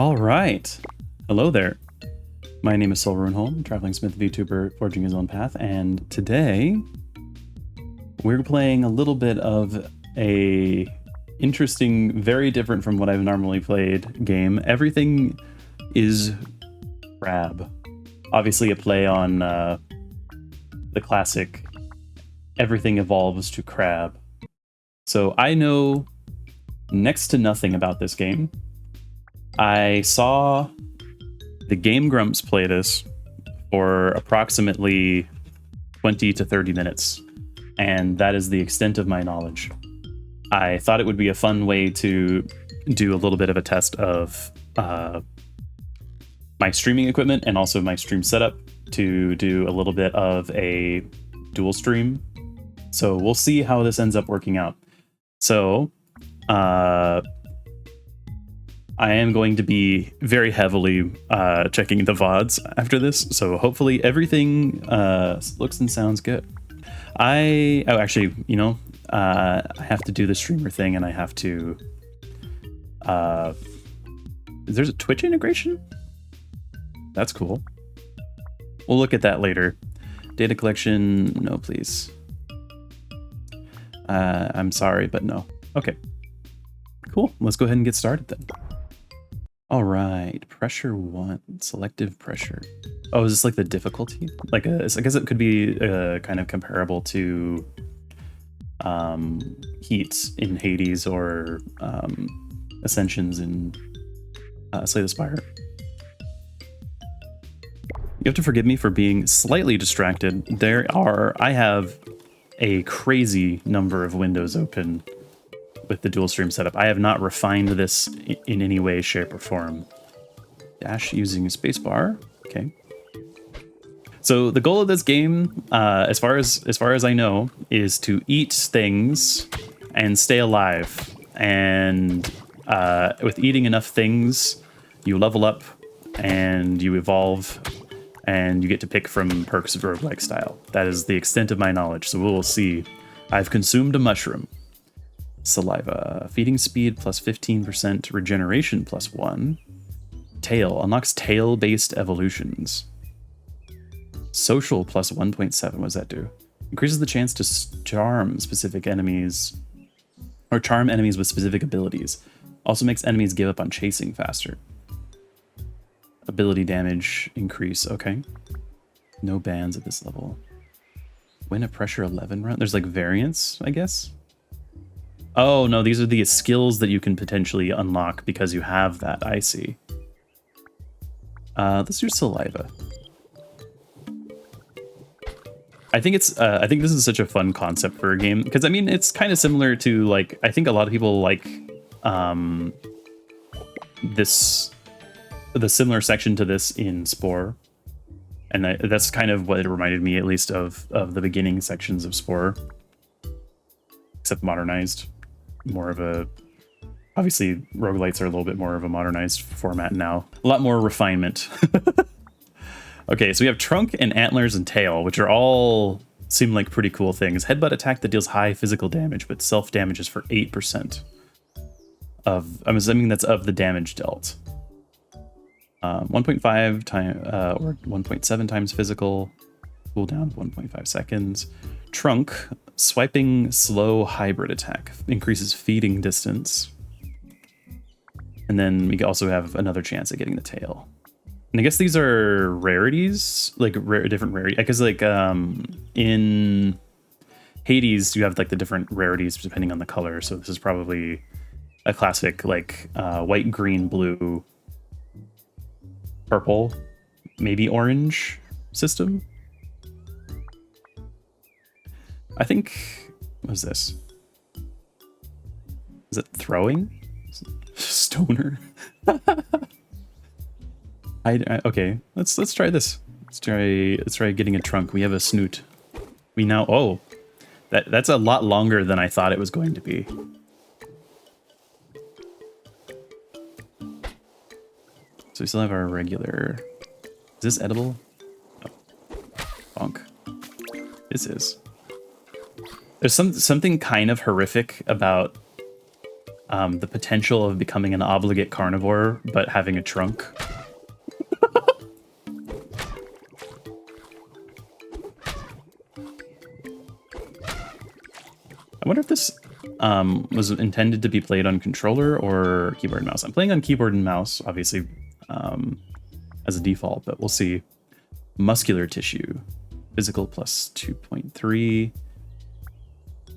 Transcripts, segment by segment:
All right. Hello there. My name is Sol Runeholm, Traveling Smith Vtuber, forging his own path, and today we're playing a little bit of a interesting, very different from what I've normally played game. Everything is crab. Obviously a play on the classic everything evolves to crab. So I know next to nothing about this game. I saw the Game Grumps play this for approximately 20 to 30 minutes, and that is the extent of my knowledge. I thought it would be a fun way to do a little bit of a test of my streaming equipment and also my stream setup to do a little bit of a dual stream. So we'll see how this ends up working out. So I am going to be very heavily checking the VODs after this, so hopefully everything looks and sounds good. I have to do the streamer thing, and I have to... there's a Twitch integration? That's cool. We'll look at that later. Data collection, no please. I'm sorry, but no. Okay. Cool, let's go ahead and get started then. All right, pressure 1, selective pressure. Oh, is this like the difficulty? Like, I guess it could be kind of comparable to heat in Hades or ascensions in Slay the Spire. You have to forgive me for being slightly distracted. I have a crazy number of windows open with the dual stream setup. I have not refined this in any way, shape, or form. Dash using spacebar. Okay. So the goal of this game, as far as I know, is to eat things and stay alive. And with eating enough things, you level up and you evolve, and you get to pick from perks of roguelike style. That is the extent of my knowledge. So we'll see. I've consumed a mushroom. Saliva. Feeding speed plus 15%, regeneration plus 1. Tail. Unlocks tail-based evolutions. Social plus 1.7. What does that do? Increases the chance to charm specific enemies, or charm enemies with specific abilities. Also makes enemies give up on chasing faster. Ability damage increase. Okay. No bans at this level. Win a pressure 11 run. There's like variants, I guess. Oh, no, these are the skills that you can potentially unlock because you have that. I see. Let's do saliva. I think this is such a fun concept for a game because, I mean, it's kind of similar to, like, I think a lot of people like the similar section to this in Spore. And that's kind of what it reminded me, at least, of the beginning sections of Spore. Except modernized. More of a... Obviously, roguelites are a little bit more of a modernized format now. A lot more refinement. Okay, so we have trunk and antlers and tail, which are all seem like pretty cool things. Headbutt attack that deals high physical damage, but self damages for 8% of... I'm assuming that's of the damage dealt. 1.5 times or 1.7 times physical. Cooldown 1.5 seconds. Trunk, swiping slow hybrid attack, increases feeding distance. And then we also have another chance at getting the tail. And I guess these are rarities, like different rarities. I guess like in Hades, you have like the different rarities depending on the color. So this is probably a classic like white, green, blue, purple, maybe orange system. I think, what is this? Is it throwing? Stoner? Okay, let's try this. Let's try getting a trunk. We have a snoot. We now, oh, that's a lot longer than I thought it was going to be. So we still have our regular. Is this edible? Oh. Bonk. This is. There's something kind of horrific about the potential of becoming an obligate carnivore, but having a trunk. I wonder if this was intended to be played on controller or keyboard and mouse. I'm playing on keyboard and mouse, obviously, as a default, but we'll see. Muscular tissue. Physical plus 2.3.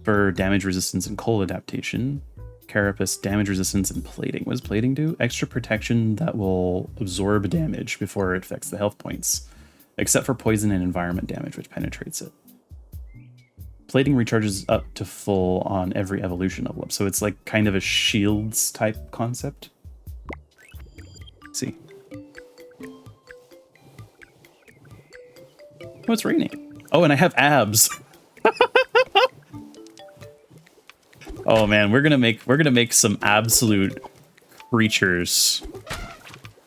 For damage resistance and cold adaptation. Carapace, damage resistance and plating. What does plating do? Extra protection that will absorb damage before it affects the health points. Except for poison and environment damage, which penetrates it. Plating recharges up to full on every evolution level up. So it's like kind of a shields type concept. Let's see. Oh, it's raining. Oh, and I have abs. Oh man, we're gonna make some absolute creatures.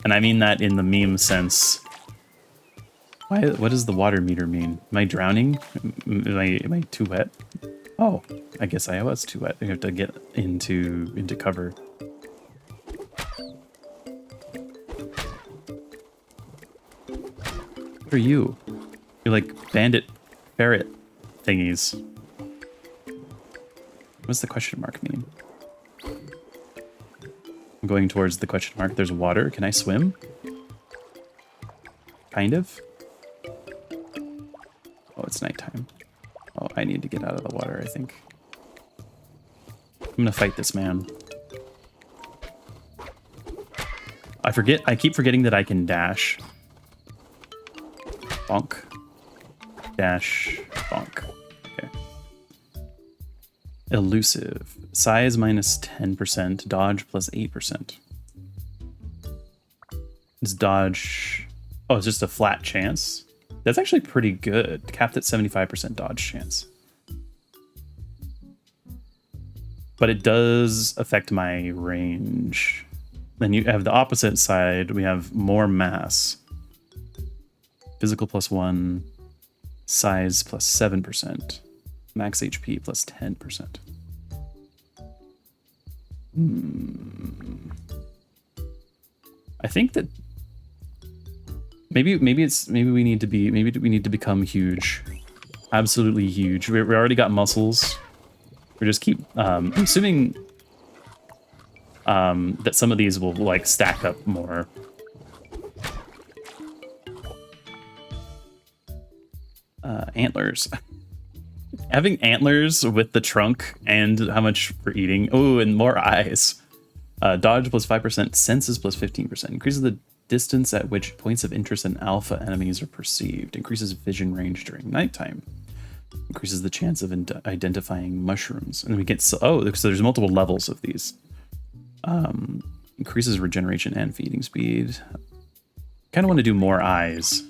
And I mean that in the meme sense. What does the water meter mean? Am I drowning? Am I too wet? Oh, I guess I was too wet. I have to get into cover. What are you? You're like bandit ferret thingies. What's the question mark mean? I'm going towards the question mark. There's water. Can I swim? Kind of. Oh, it's nighttime. Oh, I need to get out of the water, I think. I'm gonna fight this man. I keep forgetting that I can dash. Bonk. Dash. Bonk. Okay. Elusive. Size minus 10%. Dodge plus 8%. Is dodge... Oh, it's just a flat chance? That's actually pretty good. Capped at 75% dodge chance. But it does affect my range. Then you have the opposite side. We have more mass. Physical plus 1. Size plus 7%. Max HP plus 10%. I think that maybe we need to become huge, absolutely huge. We already got muscles. We just keep I'm assuming that some of these will like stack up more. Antlers. Having antlers with the trunk and how much for eating. Oh, and more eyes. Dodge plus 5%, senses plus 15%. Increases the distance at which points of interest in alpha enemies are perceived. Increases vision range during nighttime. Increases the chance of identifying mushrooms. And we get... so there's multiple levels of these. Increases regeneration and feeding speed. Kind of want to do more eyes.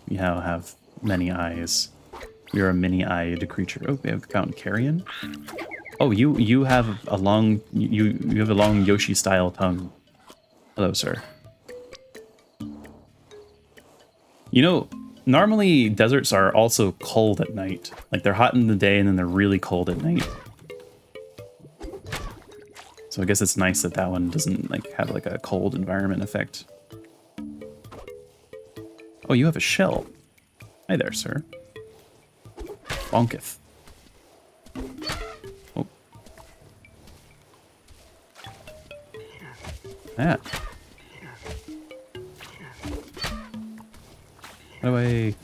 We now have many eyes. You're a mini-eyed creature. Oh, we have found carrion. Oh, you have a long you have a long Yoshi-style tongue. Hello, sir. You know, normally deserts are also cold at night. Like they're hot in the day and then they're really cold at night. So I guess it's nice that that one doesn't like have like a cold environment effect. Oh, you have a shell. Hi there, sir. Bonketh. Oh. That. How do I... Do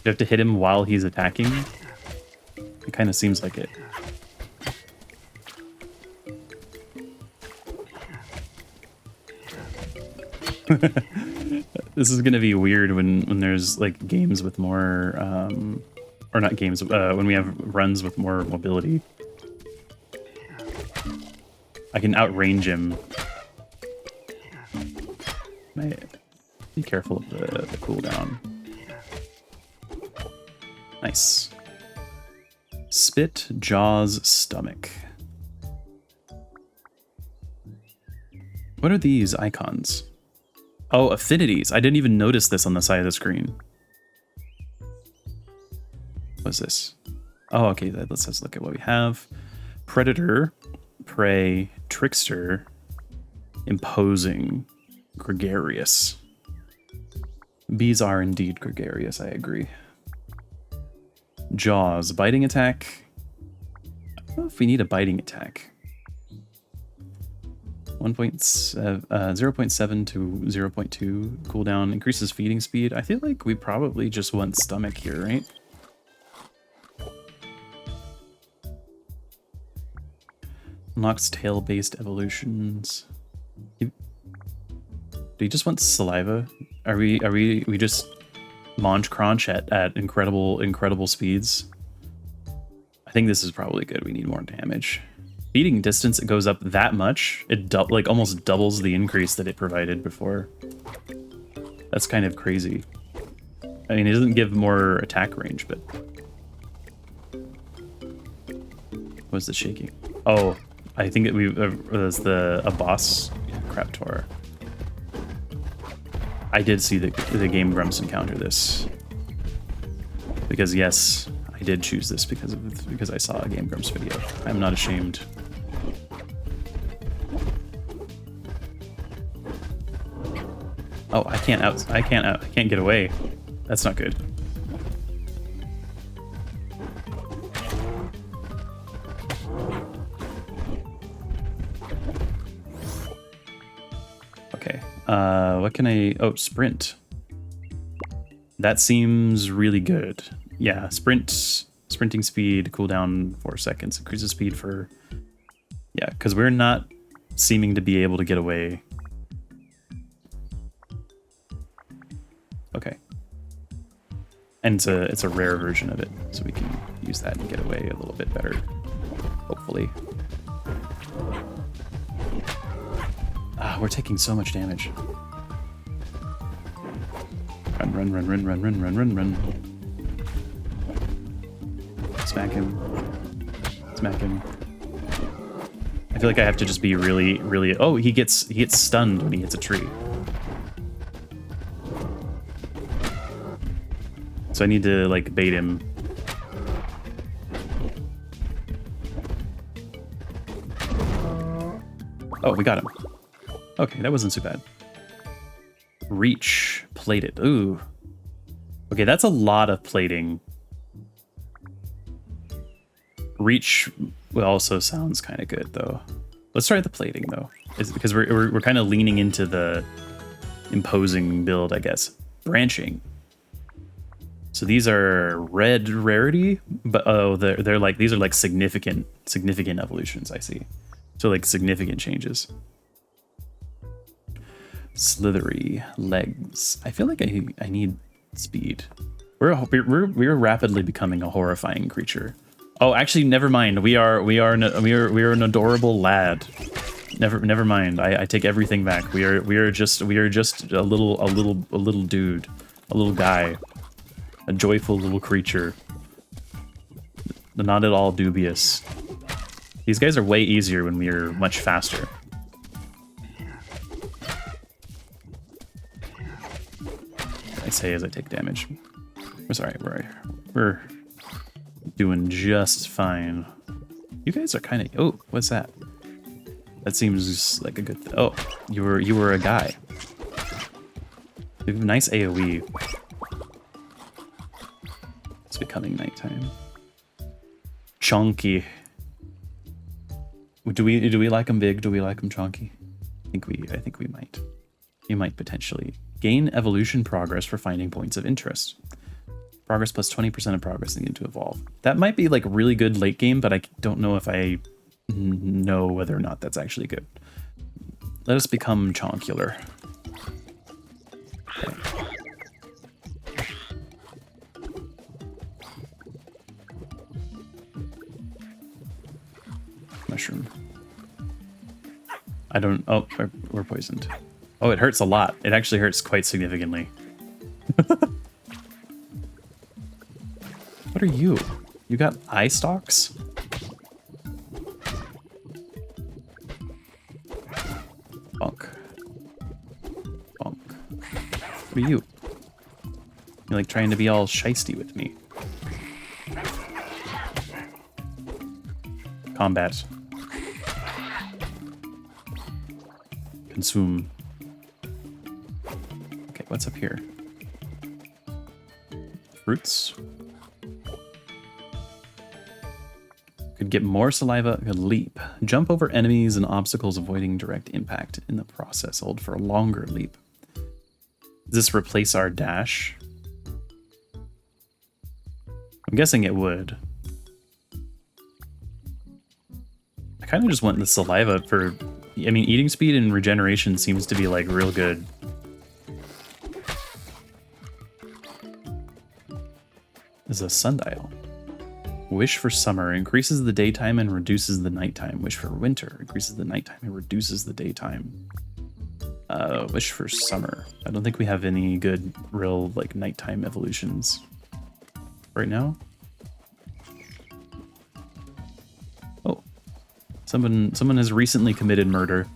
you have to hit him while he's attacking? It kind of seems like it. This is gonna be weird when there's like games with more or not games, when we have runs with more mobility. I can outrange him. Be careful of the cooldown. Nice. Spit, jaws, stomach. What are these icons? Oh, affinities. I didn't even notice this on the side of the screen. What's this? Oh, okay. Let's look at what we have. Predator, prey, trickster, imposing, gregarious. Bees are indeed gregarious, I agree. Jaws, biting attack. I don't know if we need a biting attack. 0.7 to 0.2 cooldown, increases feeding speed. I feel like we probably just want stomach here, right? Unlocks tail-based evolutions. Do you just want saliva? Are we just Monch Crunch at incredible speeds? I think this is probably good. We need more damage. Feeding distance, it goes up that much. It like almost doubles the increase that it provided before. That's kind of crazy. I mean, it doesn't give more attack range, but what's the shaking? Oh, I think it was a boss Craptor. I did see the Game Grumps encounter this because yes, I did choose this because I saw a Game Grumps video. I'm not ashamed. Oh, I can't get away. That's not good. Okay. What can I... Oh, sprint. That seems really good. Yeah, sprinting speed, cooldown 4 seconds, increases speed for... Yeah, because we're not seeming to be able to get away. Okay. And it's a rare version of it, so we can use that and get away a little bit better, hopefully. Ah, we're taking so much damage. Run. Smack him. Smack him. I feel like I have to just be really... Oh, he gets stunned when he hits a tree. So I need to, like, bait him. Oh, we got him. Okay, that wasn't too bad. Reach. Plated. Ooh. Okay, that's a lot of plating. Reach also sounds kind of good, though. Let's try the plating, though. Because we're kind of leaning into the imposing build, I guess. Branching. So these are red rarity, but oh, they're like, these are like significant evolutions, I see. So like significant changes. Slithery legs. I feel like I need speed. We're rapidly becoming a horrifying creature. Oh, actually, never mind. We are an adorable lad. Never mind. I take everything back. We are just a little dude, a little guy. A joyful little creature. Not at all dubious. These guys are way easier when we are much faster. I say as I take damage. We're sorry, we're doing just fine. You guys are kind of... Oh, what's that? That seems like a good... Oh, you were a guy. You have a nice AoE. It's becoming nighttime. Chunky. Do we like them big? Do we like them chunky? I think we might. You might potentially gain evolution progress for finding points of interest. Progress plus 20% of progress needed to evolve. That might be like really good late game, but I don't know if I know whether or not that's actually good. Let us become chonkular. Okay. Mushroom. I don't... Oh, we're poisoned. Oh, it hurts a lot. It actually hurts quite significantly. What are you? You got eye stalks? Bonk. Bonk. What are you? You're like trying to be all shisty with me. Combat. Consume. Okay, what's up here? Fruits. Could get more saliva. Could leap. Jump over enemies and obstacles, avoiding direct impact in the process. Hold for a longer leap. Does this replace our dash? I'm guessing it would. I kind of just want the saliva for... I mean, eating speed and regeneration seems to be, like, real good. This is a sundial. Wish for summer. Increases the daytime and reduces the nighttime. Wish for winter. Increases the nighttime and reduces the daytime. Wish for summer. I don't think we have any good, real, like, nighttime evolutions right now. Oh. Someone has recently committed murder.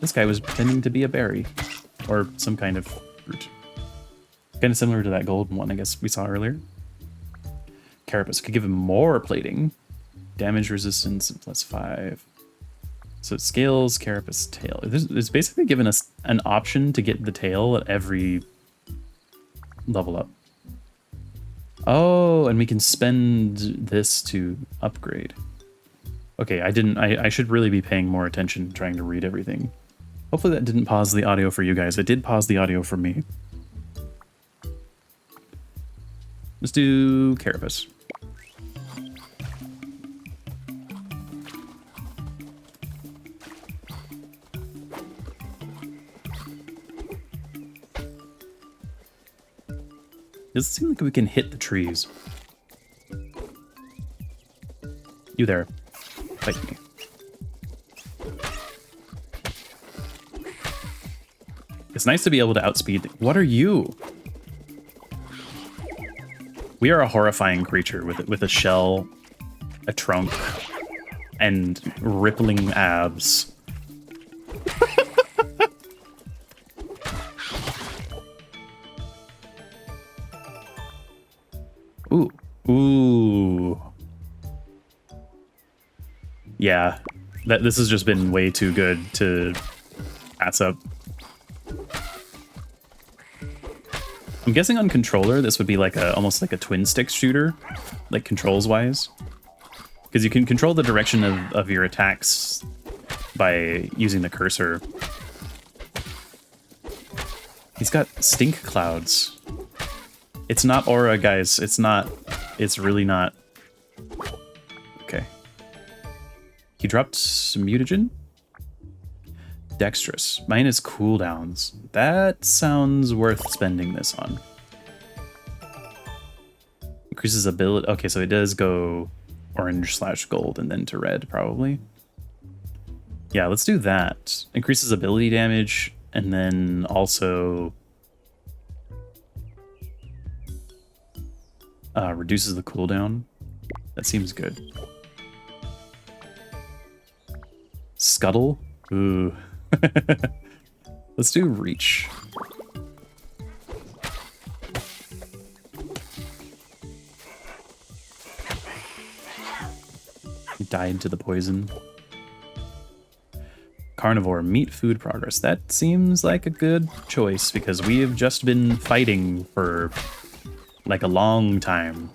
This guy was pretending to be a berry. Or some kind of fruit. Kind of similar to that golden one, I guess, we saw earlier. Carapace could give him more plating. Damage resistance +5. So it scales Carapace tail. It's basically given us an option to get the tail at every level up. Oh, and we can spend this to upgrade. Okay, I should really be paying more attention trying to read everything. Hopefully that didn't pause the audio for you guys. It did pause the audio for me. Let's do Carapace. Does it seem like we can hit the trees? You there. Fight me. It's nice to be able to outspeed. What are you? We are a horrifying creature with a shell, a trunk, and rippling abs. Ooh. Ooh. Yeah. This has just been way too good to pass up. I'm guessing on controller this would be like almost like a twin stick shooter, like controls wise. Because you can control the direction of your attacks by using the cursor. He's got stink clouds. It's not aura, guys. It's not. It's really not. Okay. He dropped some mutagen. Dexterous. Minus cooldowns. That sounds worth spending this on. Increases ability. Okay, so it does go orange/gold and then to red, probably. Yeah, let's do that. Increases ability damage and then also reduces the cooldown. That seems good. Scuttle. Ooh. Let's do reach. He died to the poison. Carnivore, meat food progress. That seems like a good choice because we have just been fighting for like a long time.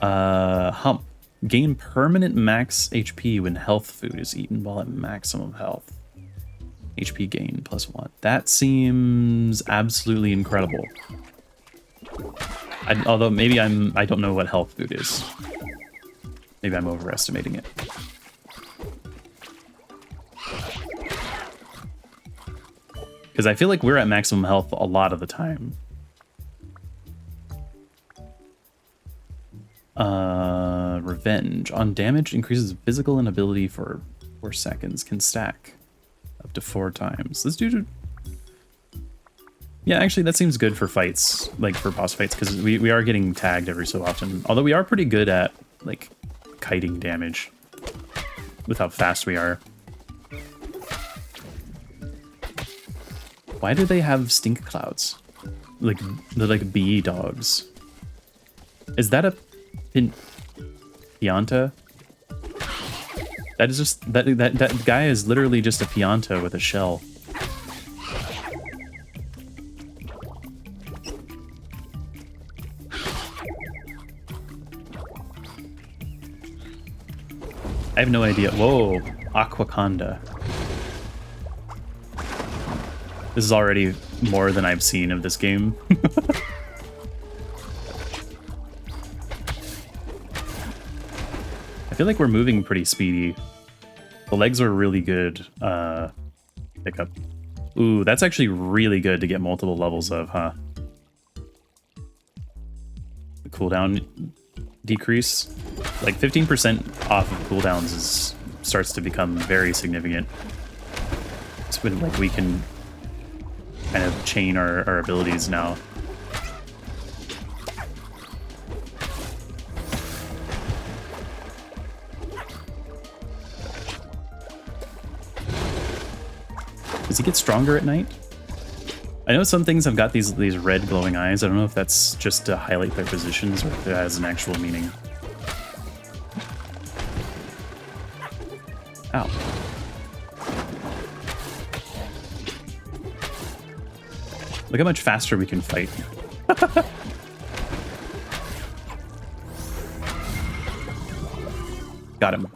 Hump. Gain permanent max HP when health food is eaten while at maximum health. HP gain +1. That seems absolutely incredible. Although maybe I don't know what health food is. Maybe I'm overestimating it. Because I feel like we're at maximum health a lot of the time. Revenge. On damage, increases physical and ability for 4 seconds. Can stack up to 4 times. Let's do... Yeah, actually, that seems good for fights, like for boss fights, because we are getting tagged every so often. Although we are pretty good at, like, kiting damage with how fast we are. Why do they have stink clouds? Like, they're like bee dogs. Is that a Pianta? That is just that guy is literally just a Pianta with a shell. I have no idea. Whoa, Aquaconda. This is already more than I've seen of this game. I feel like we're moving pretty speedy. The legs are really good pickup. Ooh, that's actually really good to get multiple levels of, huh? The cooldown decrease. Like 15% off of cooldowns starts to become very significant. It's when like we can kind of chain our abilities now. Does he get stronger at night? I know some things have got these red glowing eyes. I don't know if that's just to highlight their positions or if it has an actual meaning. Ow. Look how much faster we can fight. Got him.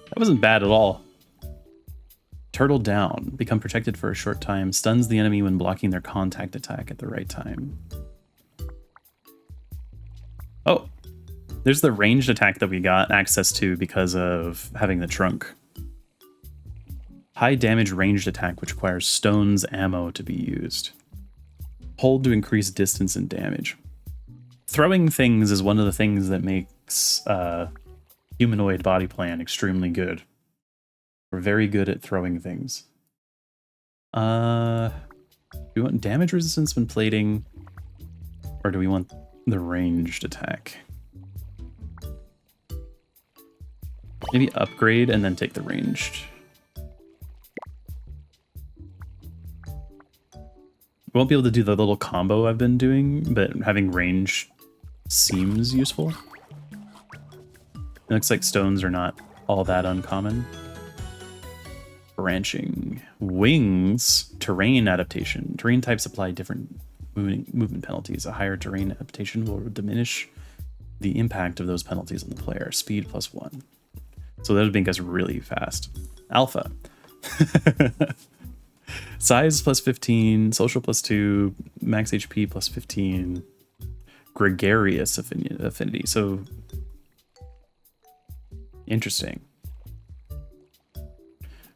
That wasn't bad at all. Turtle down. Become protected for a short time. Stuns the enemy when blocking their contact attack at the right time. Oh, there's the ranged attack that we got access to because of having the trunk. High damage ranged attack, which requires stones ammo to be used. Hold to increase distance and damage. Throwing things is one of the things that makes humanoid body plan extremely good. We're very good at throwing things. Do we want damage resistance when plating? Or do we want the ranged attack? Maybe upgrade and then take the ranged. We won't be able to do the little combo I've been doing, but having range seems useful. It looks like stones are not all that uncommon. Branching. Wings. Terrain adaptation. Terrain types apply different movement penalties. A higher terrain adaptation will diminish the impact of those penalties on the player. Speed +1. So that would make us really fast. Alpha. Size +15. Social +2. Max HP +15. Gregarious affinity. So interesting.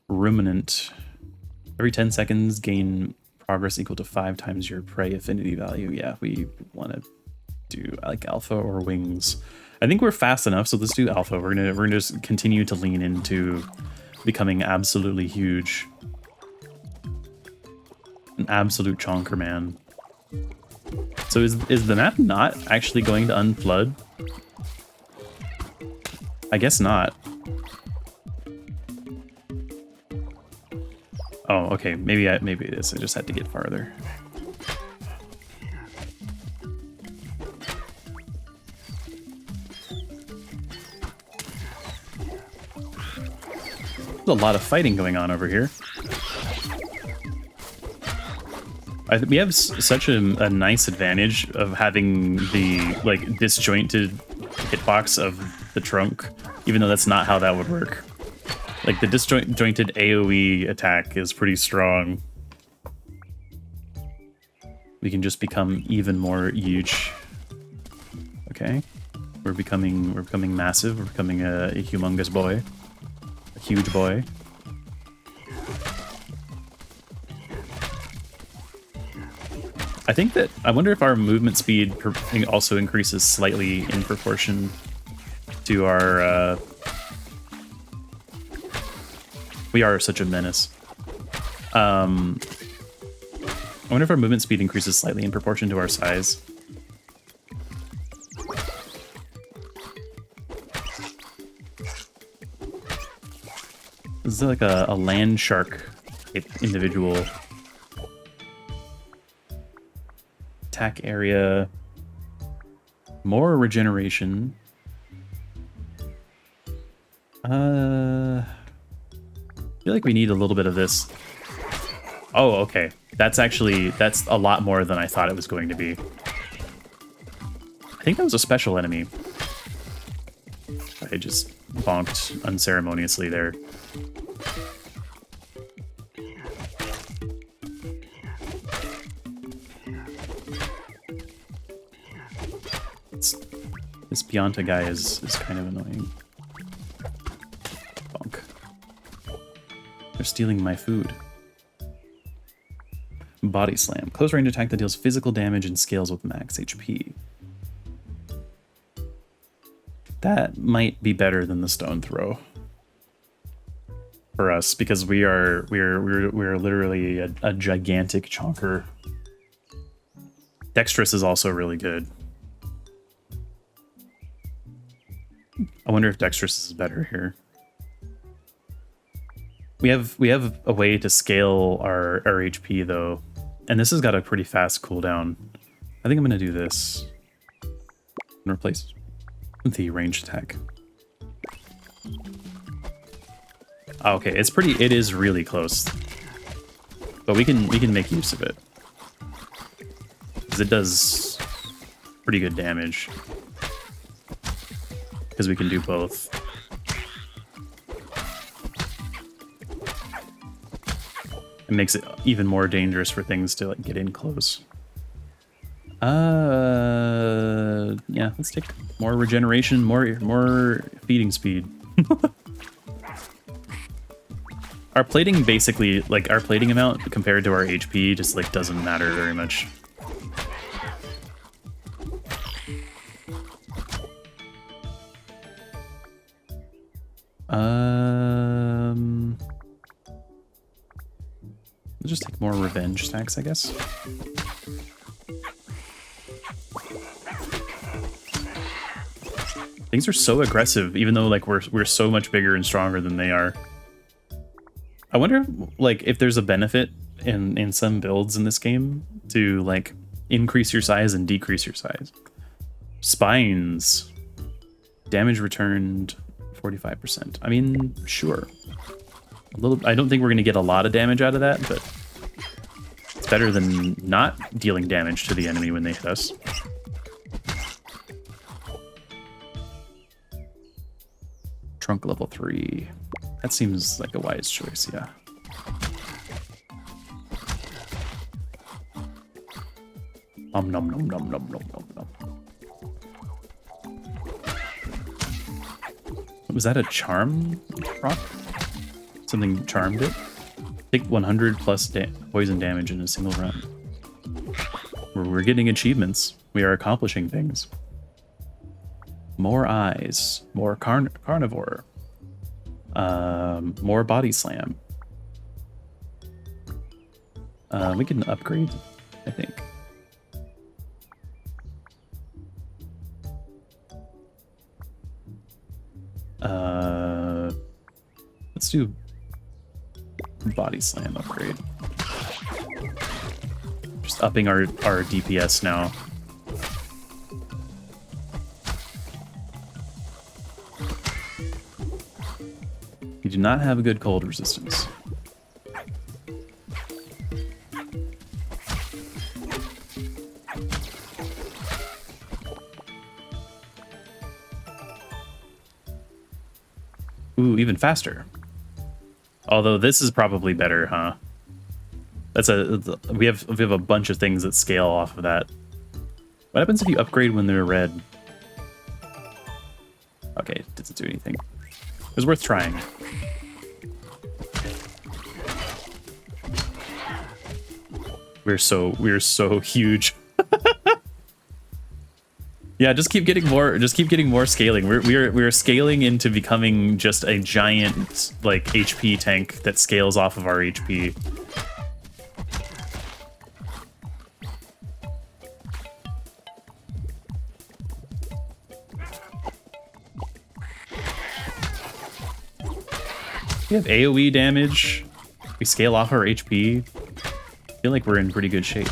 Ruminant. Every 10 seconds, gain progress equal to 5 times your prey affinity value. Yeah, we want to do like alpha or wings. I think we're fast enough, so let's do alpha. We're gonna just continue to lean into becoming absolutely huge. An absolute chonker man. So is the map not actually going to unflood? I guess not. Oh, okay. Maybe it is. I just had to get farther. There's a lot of fighting going on over here. We have such a nice advantage of having the like disjointed hitbox of the trunk, even though that's not how that would work. Like the disjointed AoE attack is pretty strong. We can just become even more huge. Okay, we're becoming massive. We're becoming a humongous boy, a huge boy. I think that I wonder if our movement speed also increases slightly in proportion to our. We are such a menace. I wonder if our movement speed increases slightly in proportion to our size. This is like a land shark individual. Attack area. More regeneration. I feel like we need a little bit of this. Oh, okay. That's a lot more than I thought it was going to be. I think that was a special enemy. I just bonked unceremoniously there. This Bionta guy is kind of annoying. Bonk. They're stealing my food. Body Slam. Close range attack that deals physical damage and scales with max HP. That might be better than the Stone Throw for us because we're literally a gigantic chonker. Dexterous is also really good. I wonder if Dexterous is better here. We have a way to scale our HP though, and this has got a pretty fast cooldown. I think I'm gonna do this and replace the ranged attack. Okay, it is really close, but we can make use of it because it does pretty good damage because we can do both. It makes it even more dangerous for things to like get in close. Yeah, let's take more regeneration, more feeding speed. Our plating basically, like our plating amount compared to our HP just like doesn't matter very much. Let's just take more revenge stacks, I guess. Things are so aggressive, even though like we're so much bigger and stronger than they are. I wonder like if there's a benefit in some builds in this game to like increase your size and decrease your size. Spines. Damage returned 45%. I mean, sure. I don't think we're gonna get a lot of damage out of that, but it's better than not dealing damage to the enemy when they hit us. Trunk level 3. That seems like a wise choice, yeah. Nom nom nom nom nom nom nom nom. Was that a charm rock? Something charmed it? Take 100 plus poison damage in a single run. We're getting achievements. We are accomplishing things. More eyes. More carnivore. More body slam. We can upgrade, I think. Let's do body slam upgrade. Just upping our DPS now. We do not have a good cold resistance. Ooh, even faster. Although this is probably better, huh? We have a bunch of things that scale off of that. What happens if you upgrade when they're red? Okay, it doesn't do anything. It was worth trying. We're so huge. Yeah, just keep getting more scaling. We're scaling into becoming just a giant like HP tank that scales off of our HP. We have AoE damage. We scale off our HP. I feel like we're in pretty good shape.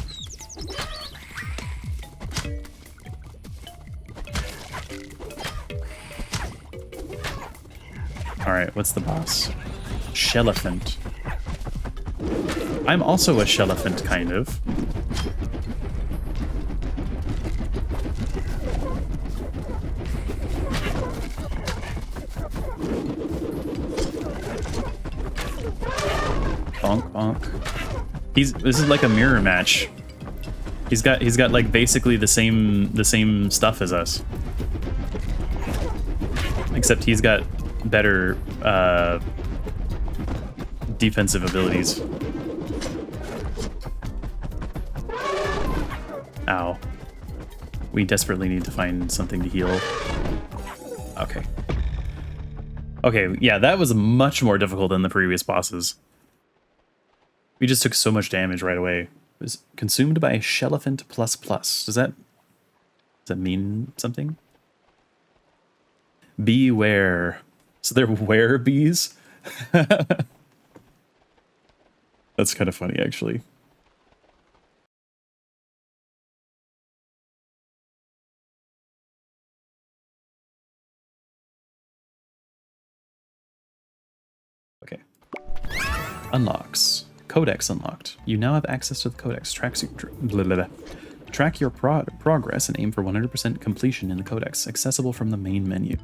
Alright, what's the boss? Shellephant. I'm also a Shellephant, kind of. Bonk, bonk. This is like a mirror match. He's got like basically the same stuff as us. Except he's got better defensive abilities. Ow. We desperately need to find something to heal. Okay. Okay, yeah, that was much more difficult than the previous bosses. We just took so much damage right away. It was consumed by Shellephant++. Does that mean something? Beware. So they're werebees? That's kind of funny, actually. Okay. Unlocks. Codex unlocked. You now have access to the codex. Track your progress and aim for 100% completion in the codex. Accessible from the main menu.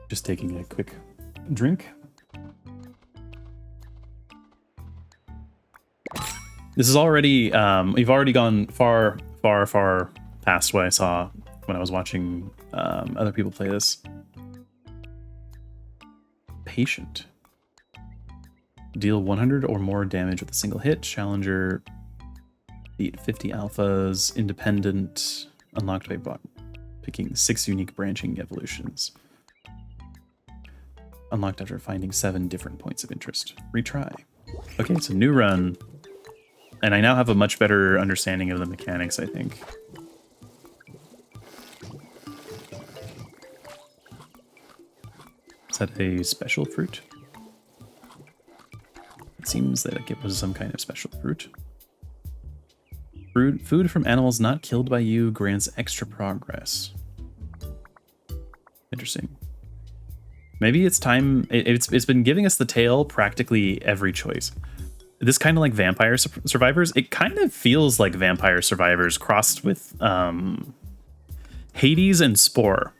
Just taking a quick drink. This is already, we've already gone far past what I saw when I was watching other people play this. Patient. Deal 100 or more damage with a single hit. Challenger. Beat 50 alphas. Independent. Unlocked by picking 6 unique branching evolutions. Unlocked after finding 7 different points of interest. Retry. Okay, it's a new run. And I now have a much better understanding of the mechanics, I think. Is that a special fruit? It seems that it was some kind of special fruit. Food from animals not killed by you grants extra progress. Interesting. Maybe it's time. It's been giving us the tail practically every choice. This kind of like Vampire Survivors. It kind of feels like Vampire Survivors crossed with Hades and Spore.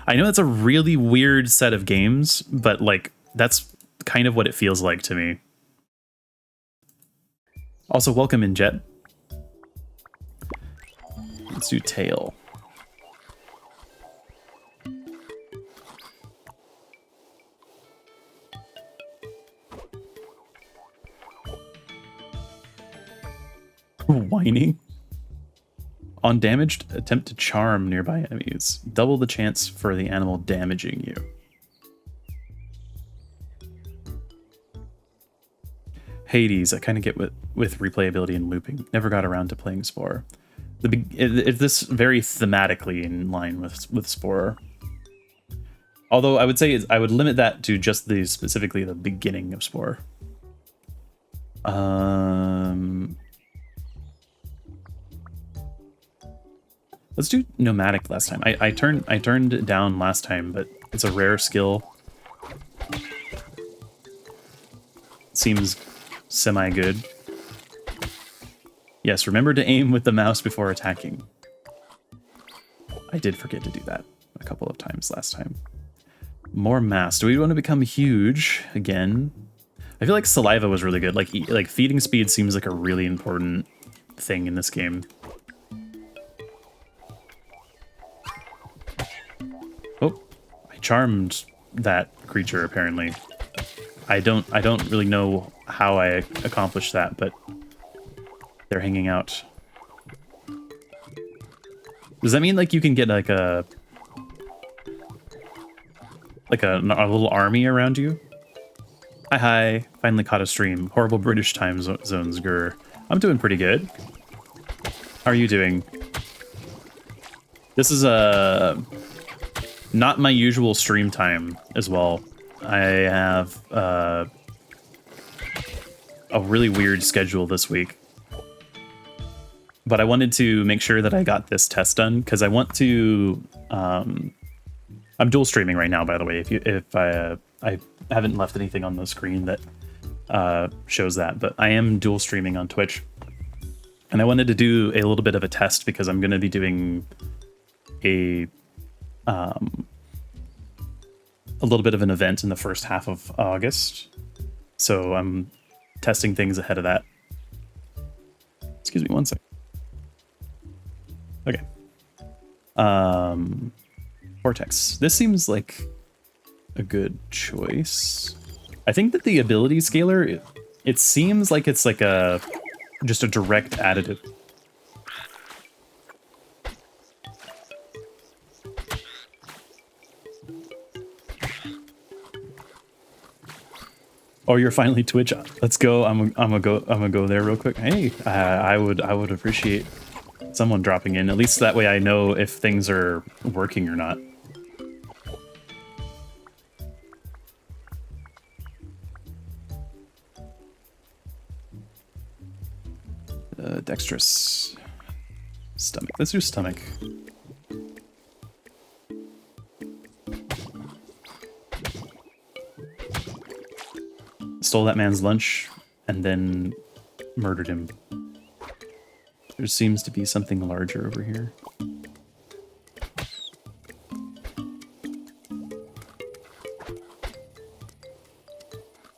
I know that's a really weird set of games, but like that's kind of what it feels like to me. Also, welcome in, Jet. Let's do tail. Whining. On damaged, attempt to charm nearby enemies. Double the chance for the animal damaging you. Hades, I kind of get with replayability and looping. Never got around to playing Spore. This very thematically in line with Spore. Although I would say I would limit that to just specifically the beginning of Spore. Let's do nomadic last time. I turned it down last time, but it's a rare skill. Seems semi-good. Yes, remember to aim with the mouse before attacking. I did forget to do that a couple of times last time. More mass. Do we want to become huge again? I feel like saliva was really good. Like feeding speed seems like a really important thing in this game. Oh, I charmed that creature apparently. I don't really know how I accomplished that, but they're hanging out. Does that mean like you can get like a little army around you? Hi, finally caught a stream. Horrible British time zones, grr. I'm doing pretty good. How are you doing? This is not my usual stream time as well. I have a really weird schedule this week. but I wanted to make sure that I got this test done because I want to. I'm dual streaming right now, by the way. If I haven't left anything on the screen that shows that, but I am dual streaming on Twitch, and I wanted to do a little bit of a test because I'm going to be doing a little bit of an event in the first half of August, so I'm testing things ahead of that. Excuse me one sec. Okay. Vortex. This seems like a good choice. I think that the ability scaler, it seems like it's like just a direct additive. Oh, you're finally Twitch. Let's go. I'm gonna go there real quick. Hey, I would appreciate someone dropping in. At least that way I know if things are working or not. Dexterous. Stomach. Let's do stomach. Stole that man's lunch and then murdered him. There seems to be something larger over here.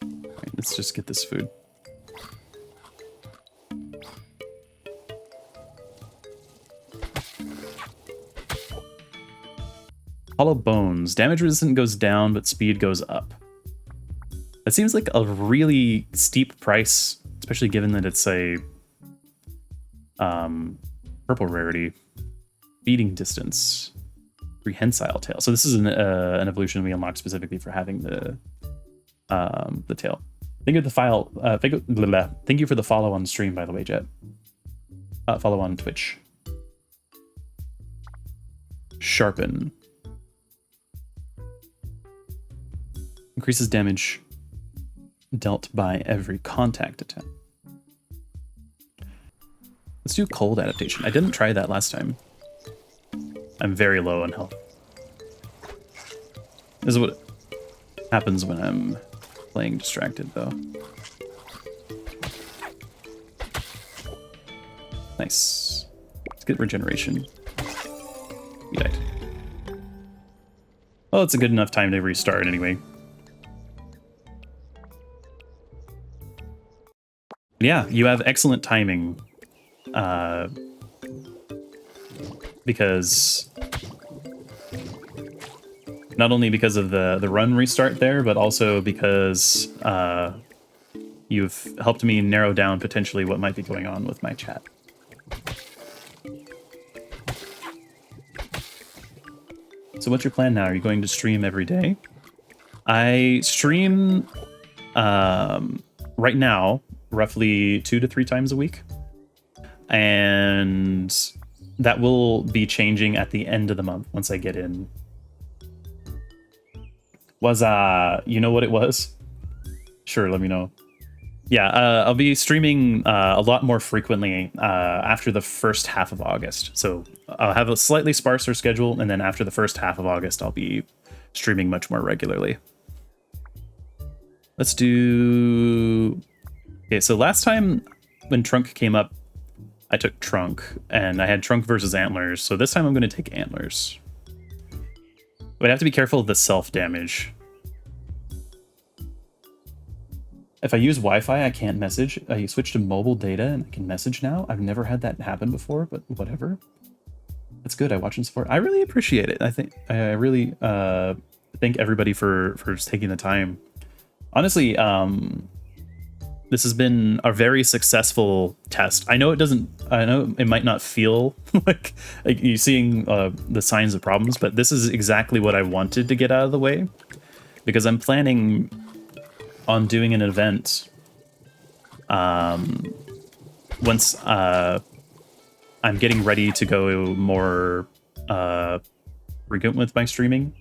Right, let's just get this food. Hollow bones. Damage resistance goes down, but speed goes up. That seems like a really steep price, especially given that it's a purple rarity. Feeding distance. Prehensile tail. So this is an evolution we unlocked specifically for having the tail. Thank you for the thank you for the follow on stream, by the way, Jet. Follow on Twitch. Sharpen. Increases damage dealt by every contact attack. Let's do cold adaptation. I didn't try that last time. I'm very low on health. This is what happens when I'm playing distracted, though. Nice. Let's get regeneration. We died. Well, it's a good enough time to restart anyway. Yeah, you have excellent timing. Because not only because of the run restart there, but also because you've helped me narrow down potentially what might be going on with my chat. So what's your plan now? Are you going to stream every day? I stream right now roughly 2 to 3 times a week, and that will be changing at the end of the month once I get in. Was you know what it was? Sure, let me know. Yeah, I'll be streaming a lot more frequently after the first half of August. So I'll have a slightly sparser schedule, and then after the first half of August, I'll be streaming much more regularly. Let's do... Okay, so last time when Trunk came up, I took Trunk, and I had Trunk versus Antlers. So this time I'm going to take Antlers. But I have to be careful of the self-damage. If I use Wi-Fi, I can't message. I switched to mobile data, and I can message now. I've never had that happen before, but whatever. That's good. I watch and support. I really appreciate it. I really thank everybody for taking the time. Honestly, this has been a very successful test. I know it might not feel like you're seeing the signs of problems, but this is exactly what I wanted to get out of the way, because I'm planning on doing an event once I'm getting ready to go more frequent with my streaming,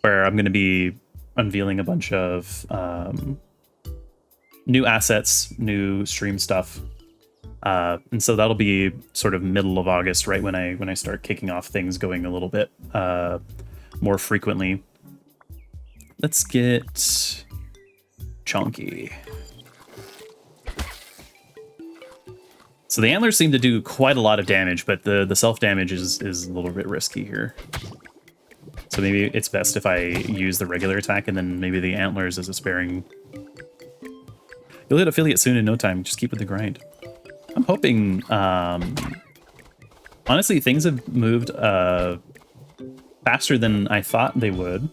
where I'm going to be unveiling a bunch of new assets, new stream stuff, And so that'll be sort of middle of August, right when I start kicking off things going a little bit more frequently. Let's get chunky. So the antlers seem to do quite a lot of damage, but the self damage is a little bit risky here. So maybe it's best if I use the regular attack and then maybe the antlers as a sparing. You'll hit affiliate soon in no time. Just keep with the grind. I'm hoping, honestly, things have moved faster than I thought they would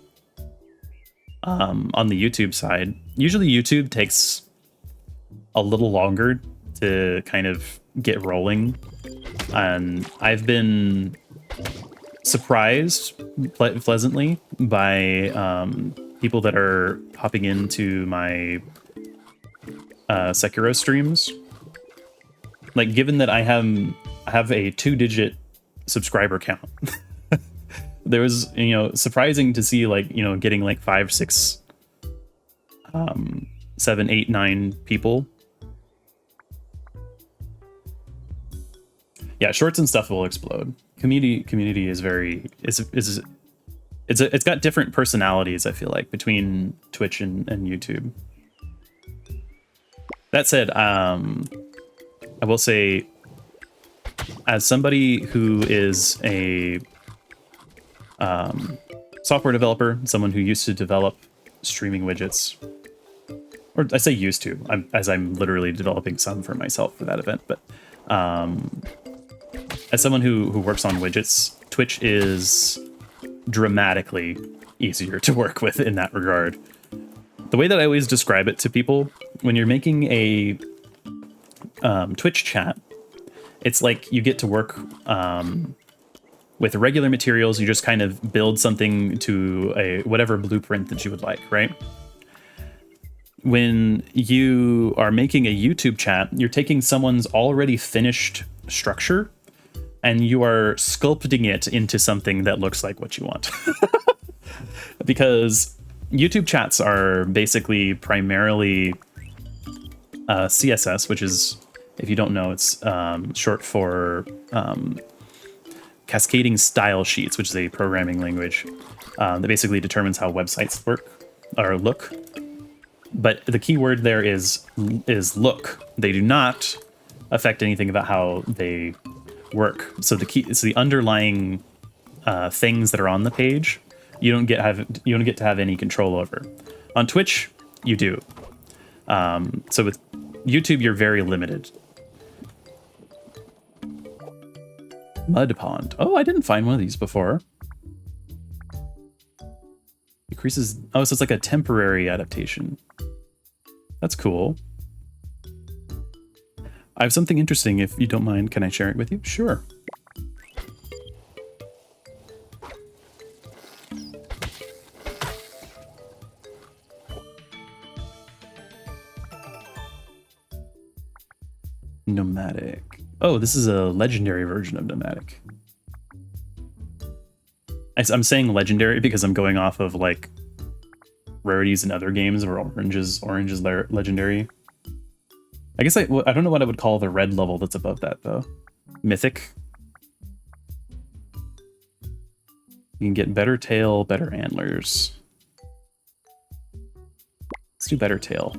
on the YouTube side. Usually YouTube takes a little longer to kind of get rolling, and I've been surprised pleasantly by people that are popping into my Sekiro streams. Like, given that I have a 2-digit subscriber count, there was, surprising to see, like, getting like 5, 6, 7, 8, 9 people. Yeah, shorts and stuff will explode. Community is very it's got different personalities, I feel like, between Twitch and YouTube. That said, I will say, as somebody who is a software developer, someone who used to develop streaming widgets, or I say used to, as I'm literally developing some for myself for that event, but as someone who works on widgets, Twitch is dramatically easier to work with in that regard. The way that I always describe it to people, when you're making a Twitch chat, it's like you get to work with regular materials. You just kind of build something to a whatever blueprint that you would like, right? When you are making a YouTube chat, you're taking someone's already finished structure and you are sculpting it into something that looks like what you want. Because YouTube chats are basically primarily CSS, which is, if you don't know, it's short for cascading style sheets, which is a programming language that basically determines how websites work or look. But the key word there is look. They do not affect anything about how they work. So it's the underlying things that are on the page. You don't get to have any control over. On Twitch, you do. So with YouTube, you're very limited. Mud pond. Oh, I didn't find one of these before. Increases. Oh, so it's like a temporary adaptation. That's cool. I have something interesting. If you don't mind, can I share it with you? Sure. Nomadic. Oh, this is a legendary version of Nomadic. I'm saying legendary because I'm going off of like rarities in other games where orange is legendary. I guess I don't know what I would call the red level that's above that though. Mythic. You can get better tail, better antlers. Let's do better tail.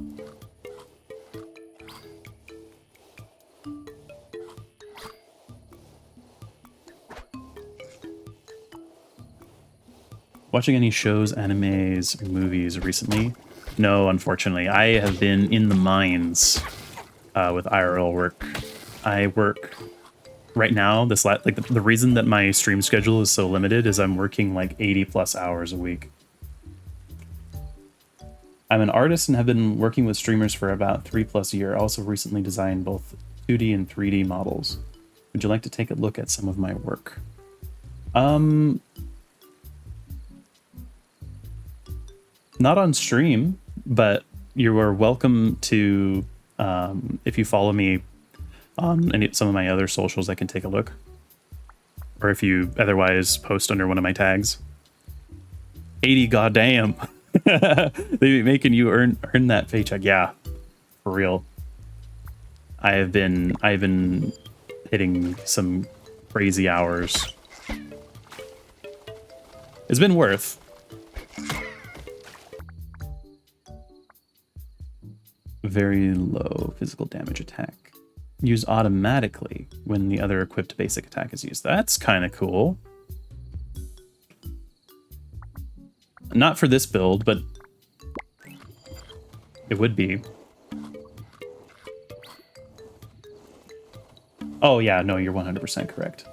Watching any shows, animes, movies recently? No, unfortunately. I have been in the mines with IRL work. I work right now. The reason that my stream schedule is so limited is I'm working like 80+ hours a week. I'm an artist and have been working with streamers for about 3+ years. I also recently designed both 2D and 3D models. Would you like to take a look at some of my work? Not on stream, but you are welcome to, if you follow me on some of my other socials, I can take a look. Or if you otherwise post under one of my tags. 80 goddamn. They be making you earn that paycheck. Yeah, for real. I've been hitting some crazy hours. It's been worth. Very low physical damage attack. Use automatically when the other equipped basic attack is used. That's kind of cool. Not for this build, but it would be. Oh yeah, no, you're 100% correct.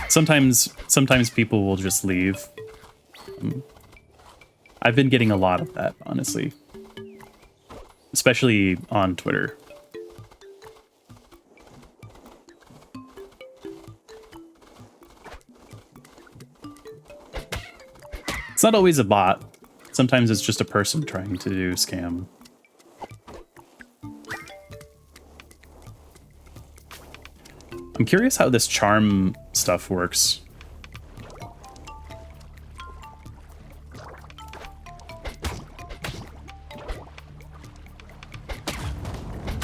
Sometimes people will just leave. I've been getting a lot of that, honestly. Especially on Twitter. It's not always a bot. Sometimes it's just a person trying to do scam. I'm curious how this charm stuff works.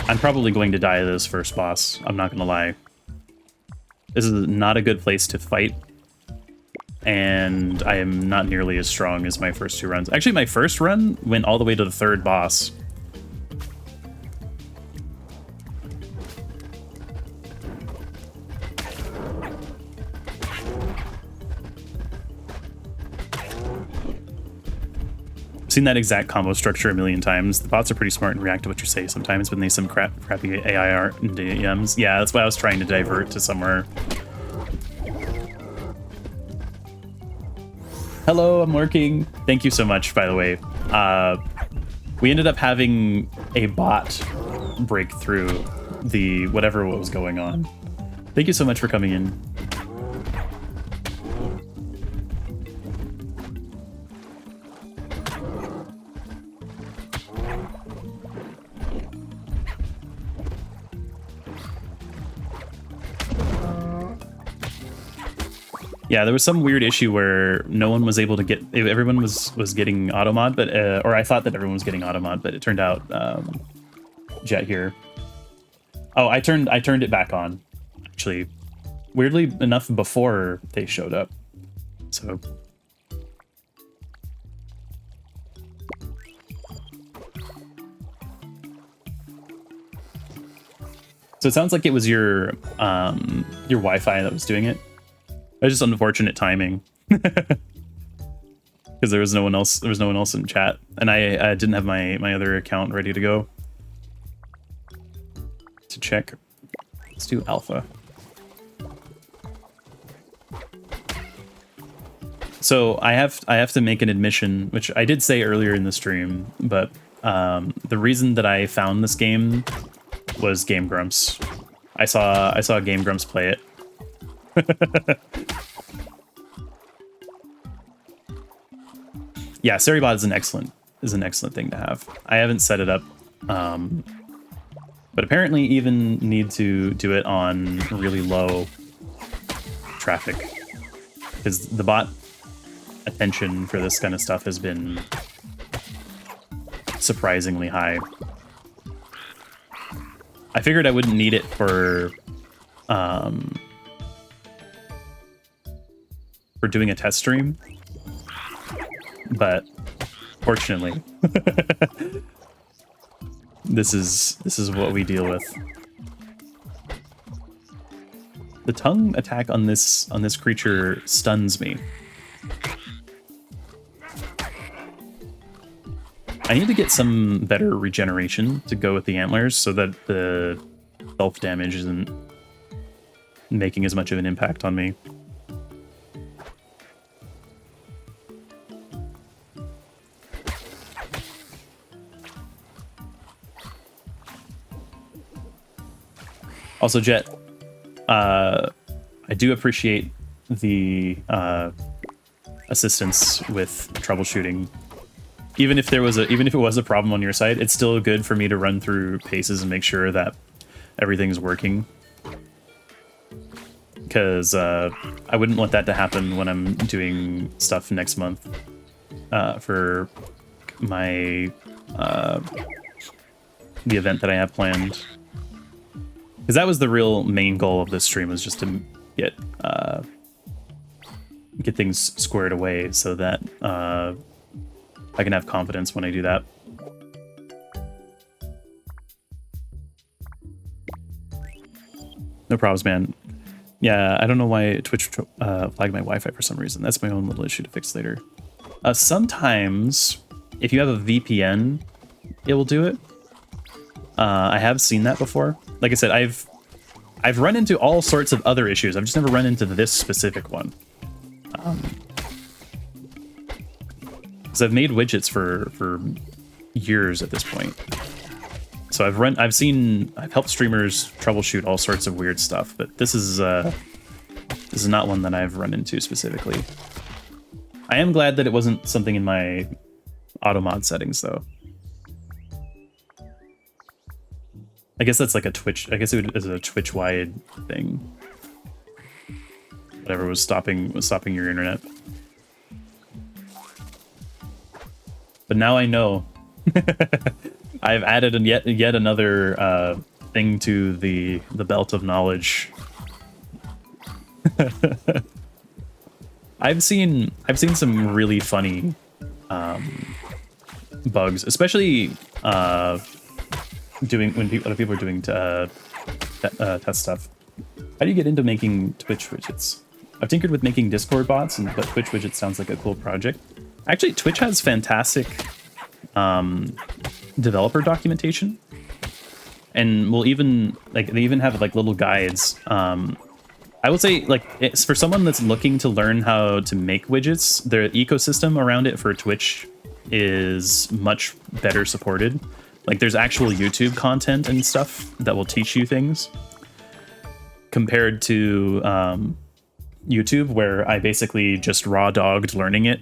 I'm probably going to die to this first boss, I'm not gonna lie. This is not a good place to fight, and I am not nearly as strong as my first two runs. Actually, my first run went all the way to the third boss. Seen that exact combo structure a million times. The bots are pretty smart and react to what you say sometimes when they some crappy AI art and DMs. Yeah, that's why I was trying to divert to somewhere. Hello, I'm lurking. Thank you so much, by the way. We ended up having a bot break through the whatever was going on. Thank you so much for coming in. Yeah, there was some weird issue where no one was able to get. Everyone was getting automod, but or I thought that everyone was getting automod, but it turned out Jet here. Oh, I turned it back on, actually, weirdly enough before they showed up. So it sounds like it was your Wi-Fi that was doing it. It's just unfortunate timing, because there was no one else. There was no one else in chat, and I didn't have my other account ready to go to check. Let's do alpha. So I have to make an admission, which I did say earlier in the stream, but the reason that I found this game was Game Grumps. I saw Game Grumps play it. Yeah, Seribot is an excellent thing to have. I haven't set it up, but apparently even need to do it on really low traffic, because the bot attention for this kind of stuff has been surprisingly high. I figured I wouldn't need it for doing a test stream, but fortunately, this is what we deal with. The tongue attack on this creature stuns me. I need to get some better regeneration to go with the antlers so that the self damage isn't making as much of an impact on me. Also, Jet, I do appreciate the assistance with troubleshooting. Even if it was a problem on your side, it's still good for me to run through paces and make sure that everything's working. because I wouldn't want that to happen when I'm doing stuff next month for my the event that I have planned. Because that was the real main goal of this stream, was just to get things squared away so that I can have confidence when I do that. No problems, man. Yeah, I don't know why Twitch flagged my Wi-Fi for some reason. That's my own little issue to fix later. Sometimes, if you have a VPN, it will do it. I have seen that before. Like I said, I've run into all sorts of other issues. I've just never run into this specific one. Because I've made widgets for years at this point. So I've helped streamers troubleshoot all sorts of weird stuff, but this is not one that I've run into specifically. I am glad that it wasn't something in my auto mod settings though. I guess that's like a Twitch. I guess it is a Twitch-wide thing. Whatever was stopping your internet. But now I know. I've added yet another thing to the belt of knowledge. I've seen some really funny bugs, especially when other people are doing test stuff. How do you get into making Twitch widgets? I've tinkered with making Discord bots, but Twitch widgets sounds like a cool project. Actually, Twitch has fantastic developer documentation, and they even have like little guides. I would say, like, it's for someone that's looking to learn how to make widgets, the ecosystem around it for Twitch is much better supported. Like, there's actual YouTube content and stuff that will teach you things compared to YouTube, where I basically just raw dogged learning it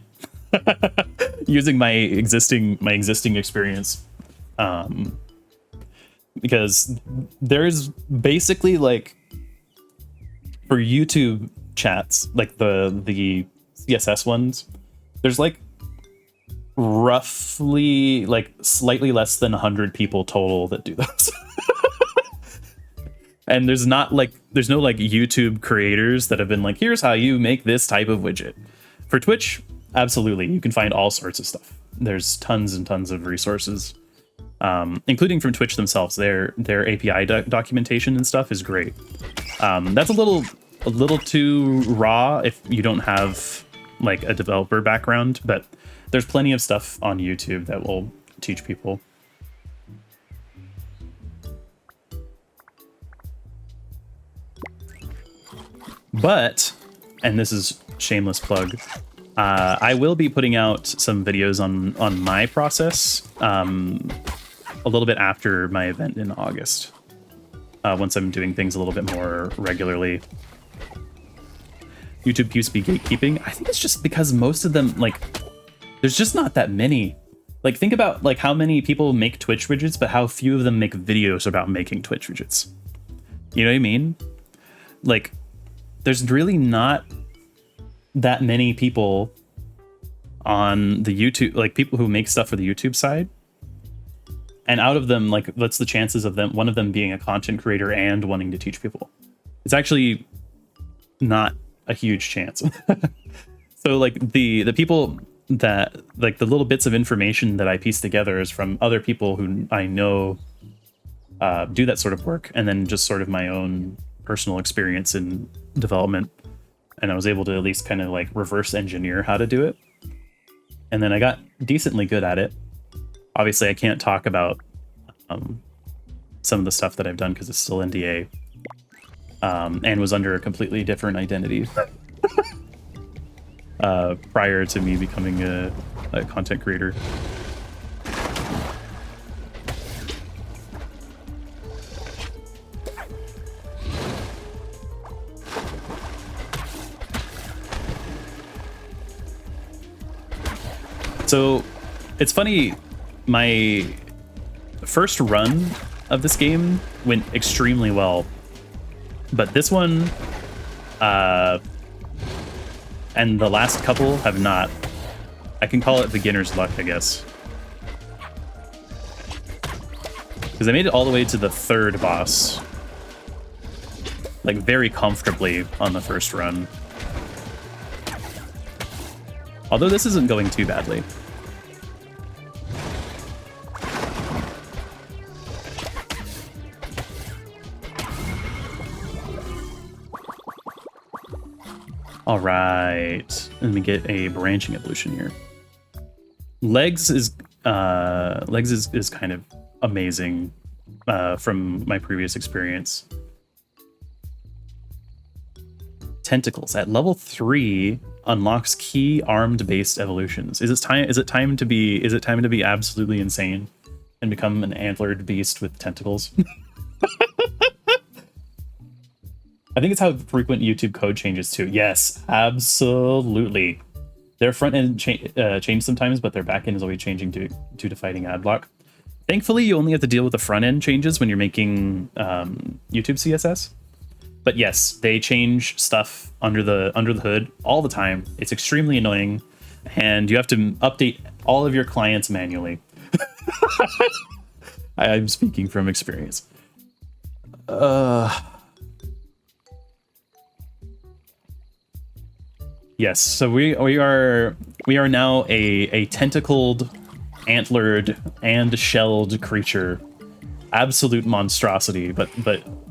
using my existing experience. Because there's basically, like, for YouTube chats, like the CSS ones, there's like roughly like slightly less than 100 people total that do those. And there's no like YouTube creators that have been like, here's how you make this type of widget. For Twitch, absolutely, you can find all sorts of stuff. There's tons and tons of resources, including from Twitch themselves. Their API documentation and stuff is great. That's a little too raw if you don't have like a developer background, but there's plenty of stuff on YouTube that will teach people. But, and this is shameless plug, I will be putting out some videos on my process a little bit after my event in August, once I'm doing things a little bit more regularly. YouTube used to be gatekeeping. I think it's just because most of them, like, there's just not that many. Like, think about like how many people make Twitch widgets, but how few of them make videos about making Twitch widgets. You know what I mean? Like, there's really not that many people on the YouTube, like people who make stuff for the YouTube side. And out of them, like, what's the chances of one of them being a content creator and wanting to teach people? It's actually not a huge chance. So like the people that, like, the little bits of information that I piece together is from other people who I know do that sort of work, and then just sort of my own personal experience in development. And I was able to at least kind of like reverse engineer how to do it. And then I got decently good at it. Obviously, I can't talk about some of the stuff that I've done because it's still NDA, and was under a completely different identity prior to me becoming a content creator. So it's funny, my first run of this game went extremely well, but this one And the last couple have not. I can call it beginner's luck, I guess. Because I made it all the way to the 3rd boss. Like, very comfortably on the first run. Although this isn't going too badly. All right, let me get a branching evolution here. Legs is kind of amazing from my previous experience. Tentacles at level 3 unlocks key armed based evolutions. Is it time to be absolutely insane and become an antlered beast with tentacles? I think it's how frequent YouTube code changes too. Yes, absolutely. Their front end change sometimes, but their back end is always changing due to fighting ad block. Thankfully, you only have to deal with the front end changes when you're making YouTube CSS. But yes, they change stuff under the hood all the time. It's extremely annoying, and you have to update all of your clients manually. I'm speaking from experience. Yes, so we are now a tentacled, antlered, and shelled creature. Absolute monstrosity, but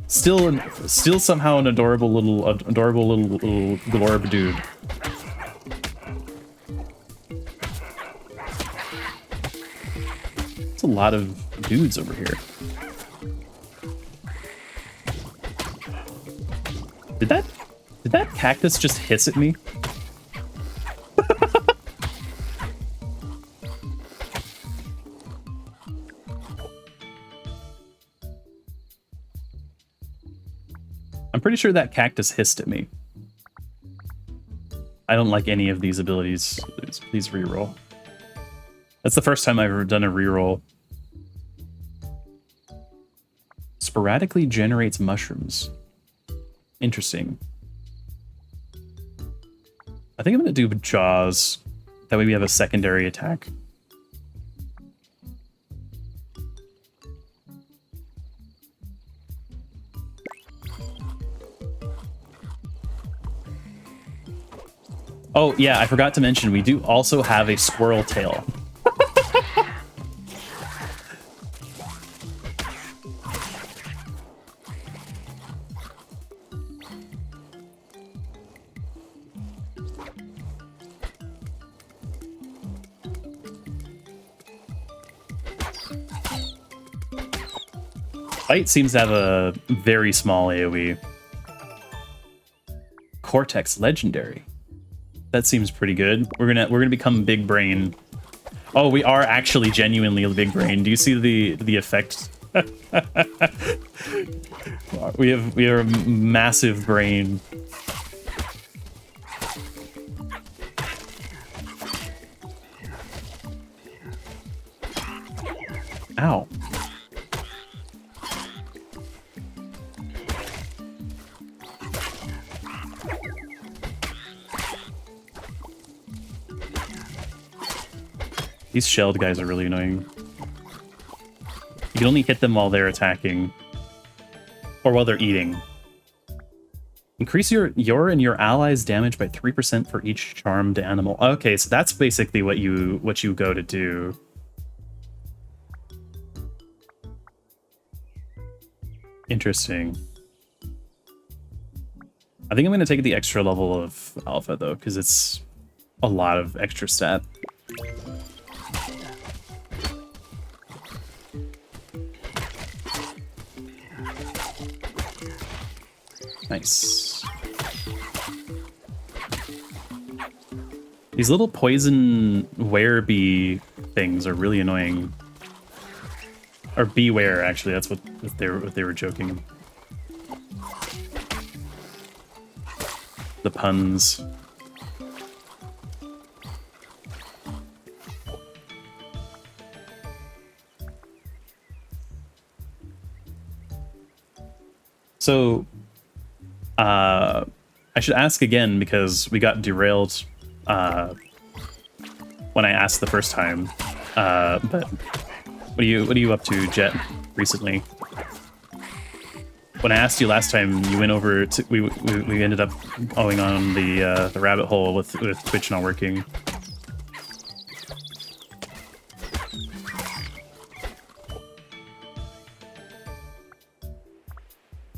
still somehow an adorable little glorb dude. There's a lot of dudes over here. Did that cactus just hiss at me? I'm pretty sure that cactus hissed at me. I don't like any of these abilities. Please reroll. That's the first time I've ever done a reroll. Sporadically generates mushrooms. Interesting. I think I'm gonna do Jaws. That way we have a secondary attack. Oh, yeah, I forgot to mention, we do also have a squirrel tail. Bite seems to have a very small AoE. Cortex Legendary. That seems pretty good. We're gonna become big brain. Oh, we are actually genuinely a big brain. Do you see the effect? we are a massive brain. Ow. These shelled guys are really annoying. You can only hit them while they're attacking. Or while they're eating. Increase your and your allies' damage by 3% for each charmed animal. Okay, so that's basically what you go to do. Interesting. I think I'm going to take the extra level of alpha, though, because it's a lot of extra stat. Nice. These little poison werebee things are really annoying. Or beware, actually, that's what they were joking. The puns. So, I should ask again because we got derailed when I asked the first time. But what are you up to, Jet, recently? When I asked you last time, you went over to we ended up going on the rabbit hole with Twitch not working.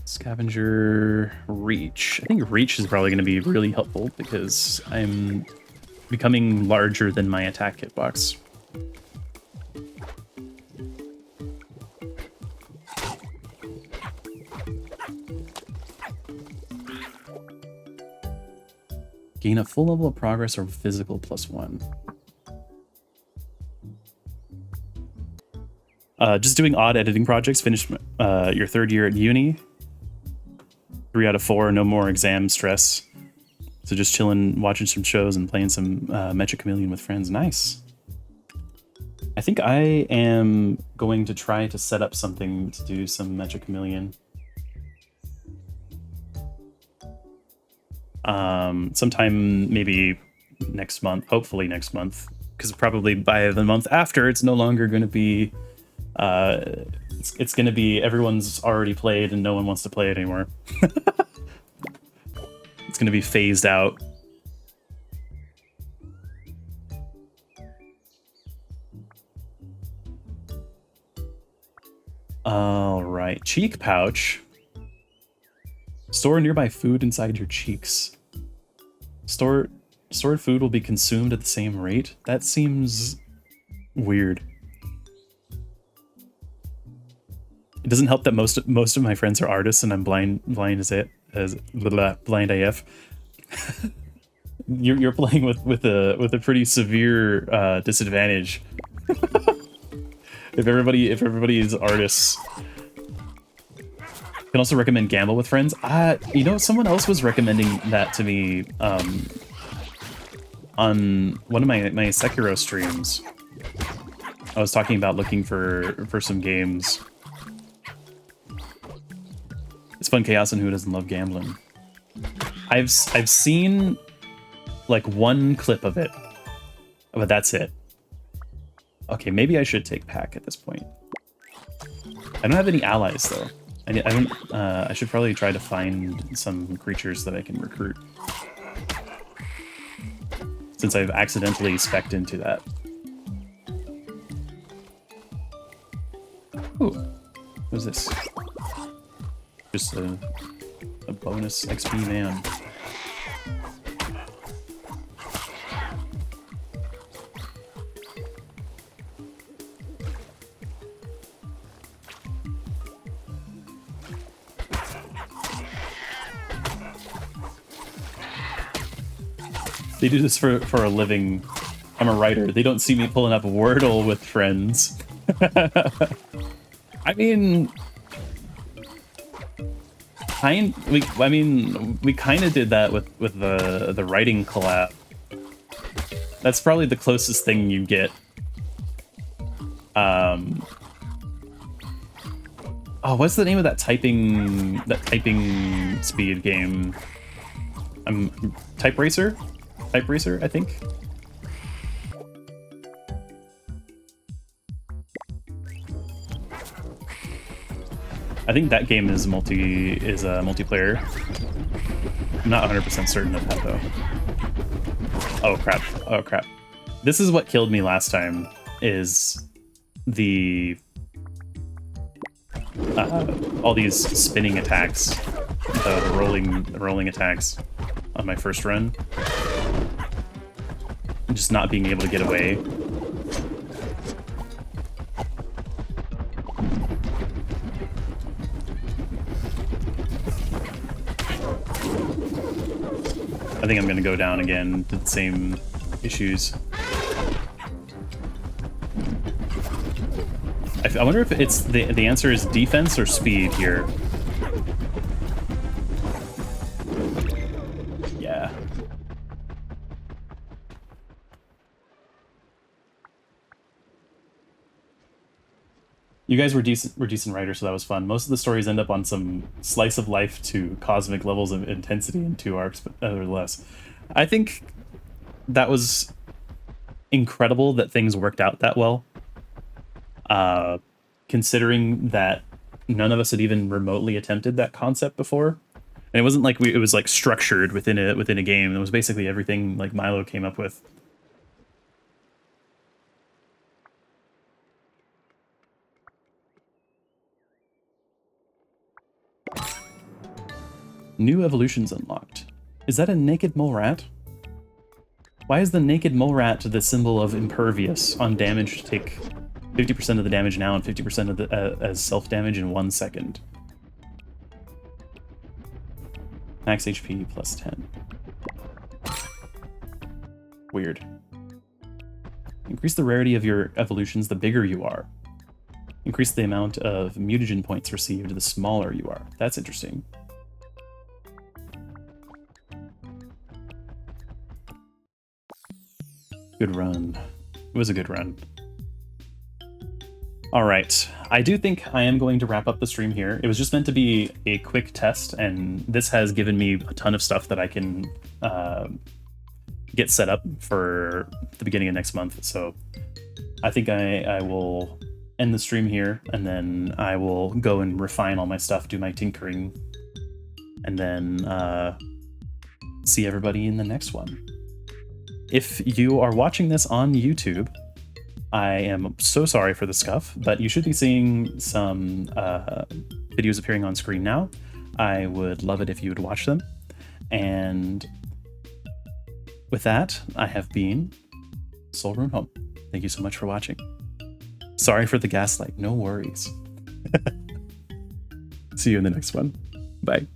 Scavenger Reach. I think Reach is probably going to be really helpful because I'm becoming larger than my attack hitbox. Gain a full level of progress or physical +1. Just doing odd editing projects. Finish your 3rd year at uni. 3 out of 4, no more exam stress. So just chilling, watching some shows and playing some Mecha Chameleon with friends. Nice. I think I am going to try to set up something to do some Mecha Chameleon. Sometime maybe next month, hopefully next month, because probably by the month after, it's no longer going to be, it's going to be everyone's already played and no one wants to play it anymore. It's going to be phased out. All right, cheek pouch. Store nearby food inside your cheeks. Stored food will be consumed at the same rate. That seems weird. It doesn't help that most of my friends are artists and I'm blind AF. You're playing with a pretty severe disadvantage. If everybody is artists. Can also recommend Gamble with Friends. You know, someone else was recommending that to me on one of my Sekiro streams. I was talking about looking for some games. It's fun chaos and who doesn't love gambling. I've seen like one clip of it, but that's it. Okay, maybe I should take Pack at this point. I don't have any allies though. I should probably try to find some creatures that I can recruit. Since I've accidentally spec'd into that. Ooh, what's this? Just a bonus XP man. They do this for a living. I'm a writer. They don't see me pulling up Wordle with friends. I mean, we kind of did that with the writing collab. That's probably the closest thing you get. Oh, what's the name of that typing speed game? Type Racer, I think. I think that game is multiplayer. I'm not 100% certain of that though. Oh crap! Oh crap! This is what killed me last time. Is the all these spinning attacks, the rolling attacks on my first run, and just not being able to get away. I think I'm gonna go down again to the same issues. I wonder if it's the answer is defense or speed here. Yeah. You guys were decent writers, so that was fun. Most of the stories end up on some slice of life to cosmic levels of intensity in 2 arcs, or less. I think that was incredible that things worked out that well. Considering that none of us had even remotely attempted that concept before. And it wasn't like it was like structured within a game. It was basically everything like Milo came up with. New evolutions unlocked. Is that a naked mole rat? Why is the naked mole rat the symbol of impervious on damage to take 50% of the damage now and 50% of the as self-damage in 1 second? Max HP plus 10. Weird. Increase the rarity of your evolutions the bigger you are. Increase the amount of mutagen points received the smaller you are. That's interesting. Good run. It was a good run. All right. I do think I am going to wrap up the stream here. It was just meant to be a quick test, and this has given me a ton of stuff that I can get set up for the beginning of next month. So I think I will end the stream here, and then I will go and refine all my stuff, do my tinkering, and then see everybody in the next one. If you are watching this on YouTube, I am so sorry for the scuff, but you should be seeing some videos appearing on screen now. I would love it if you would watch them. And with that, I have been Sol Runeholm. Thank you so much for watching. Sorry for the gaslight, no worries. See you in the next one. Bye.